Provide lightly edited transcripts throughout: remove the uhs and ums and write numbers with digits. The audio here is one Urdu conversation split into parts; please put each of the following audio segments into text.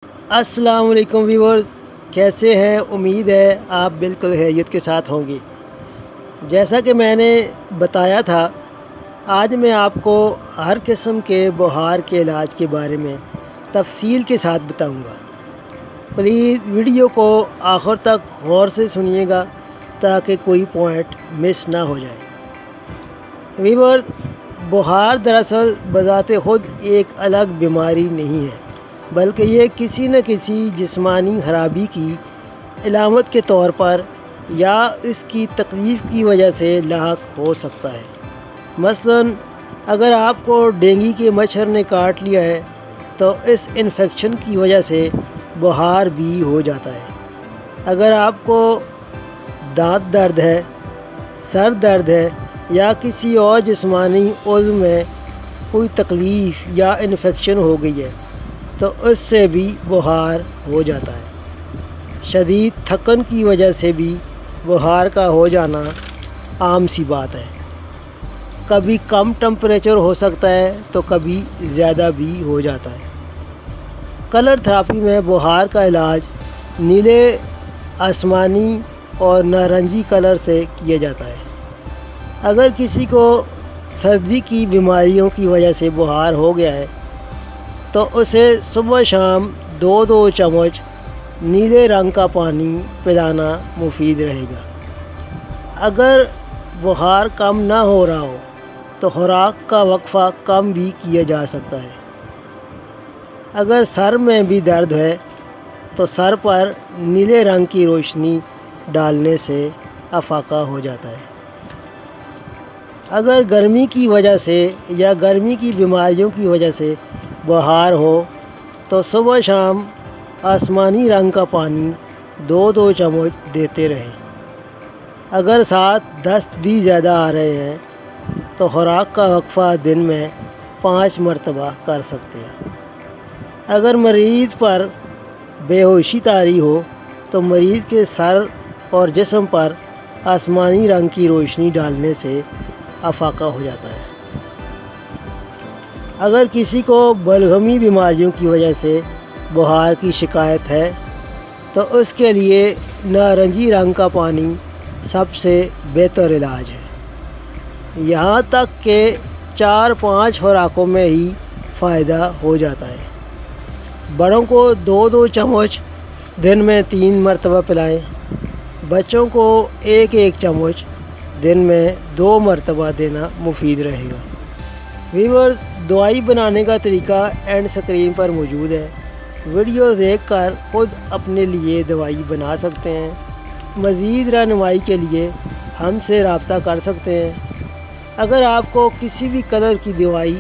السلام علیکم ویورز، کیسے ہیں؟ امید ہے آپ بالکل خیریت کے ساتھ ہوں گے۔ جیسا کہ میں نے بتایا تھا، آج میں آپ کو ہر قسم کے بخار کے علاج کے بارے میں تفصیل کے ساتھ بتاؤں گا۔ پلیز ویڈیو کو آخر تک غور سے سنیے گا تاکہ کوئی پوائنٹ مس نہ ہو جائے۔ ویورز، بخار دراصل بذات خود ایک الگ بیماری نہیں ہے، بلکہ یہ کسی نہ کسی جسمانی خرابی کی علامت کے طور پر یا اس کی تکلیف کی وجہ سے لاحق ہو سکتا ہے۔ مثلاً اگر آپ کو ڈینگی کے مچھر نے کاٹ لیا ہے تو اس انفیکشن کی وجہ سے بخار بھی ہو جاتا ہے۔ اگر آپ کو دانت درد ہے، سر درد ہے یا کسی اور جسمانی عضو میں کوئی تکلیف یا انفیکشن ہو گئی ہے تو اس سے بھی بخار ہو جاتا ہے۔ شدید تھکن کی وجہ سے بھی بخار کا ہو جانا عام سی بات ہے۔ کبھی کم ٹمپریچر ہو سکتا ہے تو کبھی زیادہ بھی ہو جاتا ہے۔ کلر تھراپی میں بخار کا علاج نیلے، آسمانی اور نارنجی کلر سے کیا جاتا ہے۔ اگر کسی کو سردی کی بیماریوں کی وجہ سے بخار ہو گیا ہے تو اسے صبح شام 2 چمچ نیلے رنگ کا پانی پلانا مفید رہے گا۔ اگر بخار کم نہ ہو رہا ہو تو خوراک کا وقفہ کم بھی کیا جا سکتا ہے۔ اگر سر میں بھی درد ہے تو سر پر نیلے رنگ کی روشنی ڈالنے سے افاقہ ہو جاتا ہے۔ اگر گرمی کی وجہ سے یا گرمی کی بیماریوں کی وجہ سے بخار ہو تو صبح شام آسمانی رنگ کا پانی 2 چمچ دیتے رہیں۔ اگر ساتھ دست بھی زیادہ آ رہے ہیں تو خوراک کا وقفہ دن میں 5 مرتبہ کر سکتے ہیں۔ اگر مریض پر بے ہوشی طاری ہو تو مریض کے سر اور جسم پر آسمانی رنگ کی روشنی ڈالنے سے افاقہ ہو جاتا ہے۔ اگر کسی کو بلغمی بیماریوں کی وجہ سے بخار کی شکایت ہے تو اس کے لیے نارنجی رنگ کا پانی سب سے بہتر علاج ہے۔ یہاں تک کہ 4-5 خوراکوں میں ہی فائدہ ہو جاتا ہے۔ بڑوں کو 2 چمچ دن میں 3 مرتبہ پلائیں۔ بچوں کو 1 چمچ دن میں 2 مرتبہ دینا مفید رہے گا۔ ویورز، دوائی بنانے کا طریقہ اینڈ سکرین پر موجود ہے۔ ویڈیو دیکھ کر خود اپنے لیے دوائی بنا سکتے ہیں۔ مزید رہنمائی کے لیے ہم سے رابطہ کر سکتے ہیں۔ اگر آپ کو کسی بھی قدر کی دوائی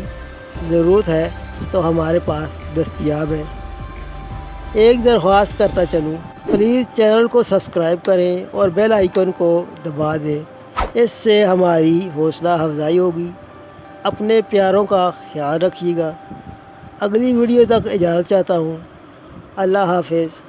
ضرورت ہے تو ہمارے پاس دستیاب ہے۔ ایک درخواست کرتا چلوں، پلیز چینل کو سبسکرائب کریں اور بیل آئیکن کو دبا دیں۔ اس سے ہماری حوصلہ افزائی ہوگی۔ اپنے پیاروں کا خیال رکھیے گا۔ اگلی ویڈیو تک اجازت چاہتا ہوں۔ اللہ حافظ۔